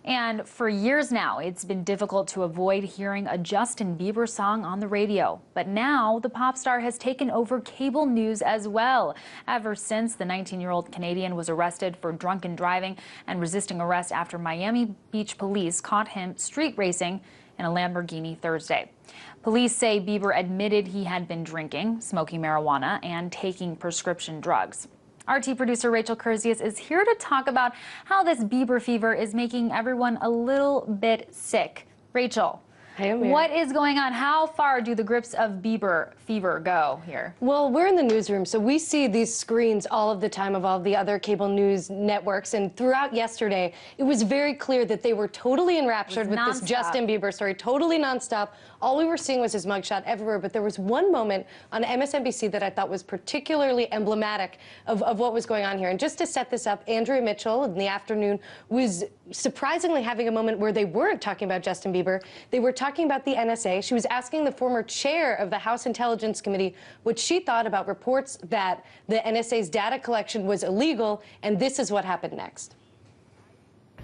And for years now, it's been difficult to avoid hearing a Justin Bieber song on the radio. But now the pop star has taken over cable news as well. Ever since the 19-year-old Canadian was arrested for drunken driving and resisting arrest after Miami Beach police caught him street racing in a Lamborghini Thursday. Police say Bieber admitted he had been drinking, smoking marijuana, and taking prescription drugs. RT producer Rachel Curzius is here to talk about how this Bieber fever is making everyone a little bit sick. Rachel, hey, what is going on? How far do the grips of Bieber fever go here? Well, we're in the newsroom, so we see these screens all of the time of all the other cable news networks. And throughout yesterday, it was very clear that they were totally enraptured with this Justin Bieber story, totally nonstop. All we were seeing was his mugshot everywhere. But there was one moment on MSNBC that I thought was particularly emblematic of what was going on here. And just to set this up, Andrea Mitchell in the afternoon was surprisingly having a moment where they weren't talking about Justin Bieber. They were talking about the NSA. She was asking the former chair of the House Intelligence Committee what she thought about reports that the NSA's data collection was illegal, and this is what happened next.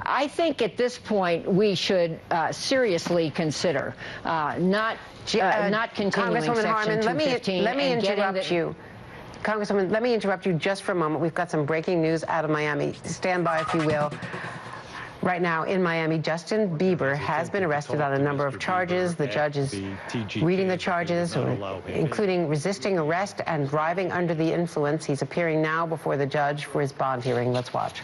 I think at this point we should seriously consider not continuing Congresswoman Harman, let me interrupt you. Congresswoman, let me interrupt you just for a moment. We've got some breaking news out of Miami. Stand by, if you will. Right now in Miami, Justin Bieber has been arrested on a number of charges. The judge is reading the charges, including resisting arrest and driving under the influence. He's appearing now before the judge for his bond hearing. Let's watch.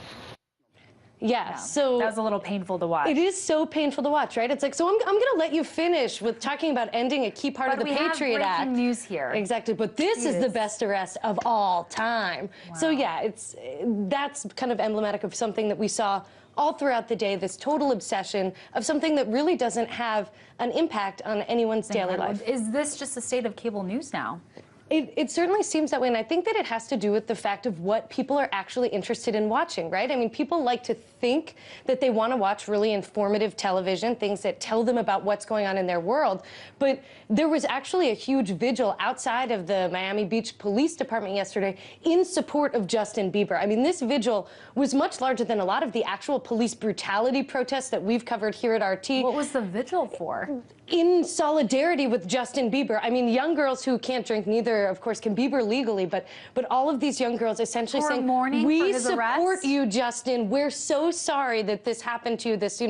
Yeah, so that was a little painful to watch. It is so painful to watch, right? It's like, so I'm going to let you finish with talking about ending a key part of the Patriot Act. Breaking news here. Exactly, but this is the best arrest of all time. Wow. So yeah, that's kind of emblematic of something that we saw all throughout the day, this total obsession of something that really doesn't have an impact on anyone's daily life. Is this just a state of cable news now? It certainly seems that way, and I think that it has to do with the fact of what people are actually interested in watching, right? I mean, people like to think that they want to watch really informative television, things that tell them about what's going on in their world, but there was actually a huge vigil outside of the Miami Beach Police Department yesterday in support of Justin Bieber. I mean, this vigil was much larger than a lot of the actual police brutality protests that we've covered here at RT. What was the vigil for? In solidarity with Justin Bieber. I mean, young girls who can't drink, neither, of course, can Bieber legally, but all of these young girls essentially saying, we support you, Justin. We're so sorry that this happened to you, this,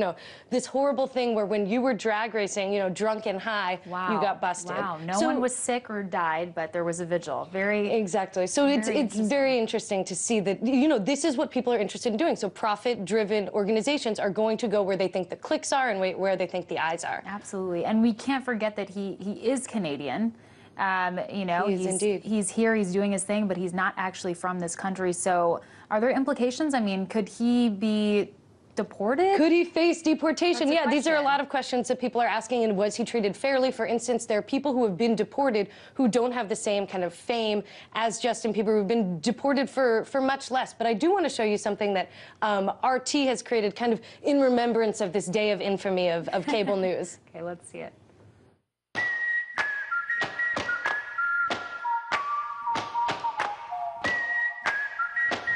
this horrible thing where when you were drag racing, drunk and high, you got busted. Wow, no one was sick or died, but there was a vigil. Exactly. So it's very interesting to see that, this is what people are interested in doing. So profit-driven organizations are going to go where they think the clicks are and where they think the eyes are. Absolutely. And we can't forget that he is Canadian. He's here, he's doing his thing, but he's not actually from this country. So are there implications? I mean, could he be deported? Could he face deportation? Yeah, these are a lot of questions that people are asking. And was he treated fairly? For instance, there are people who have been deported who don't have the same kind of fame as Justin Bieber, who've been deported for much less. But I do want to show you something that RT has created kind of in remembrance of this day of infamy of cable news. Okay, let's see it.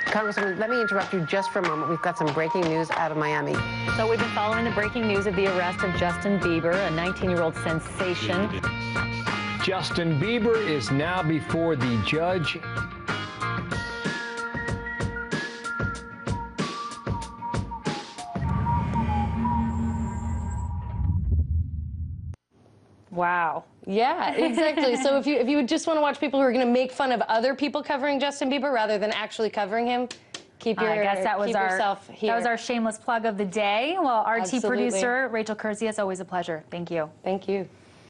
Congresswoman, let me interrupt you just for a moment. We've got some breaking news out of Miami. So we've been following the breaking news of the arrest of Justin Bieber, a 19-year-old sensation. Justin Bieber is now before the judge. Wow. Yeah, exactly. So if you would just want to watch people who are going to make fun of other people covering Justin Bieber rather than actually covering him, keep yourself here. That was our shameless plug of the day. Well, RT Absolutely. producer Rachel Curzius, always a pleasure. Thank you. Thank you.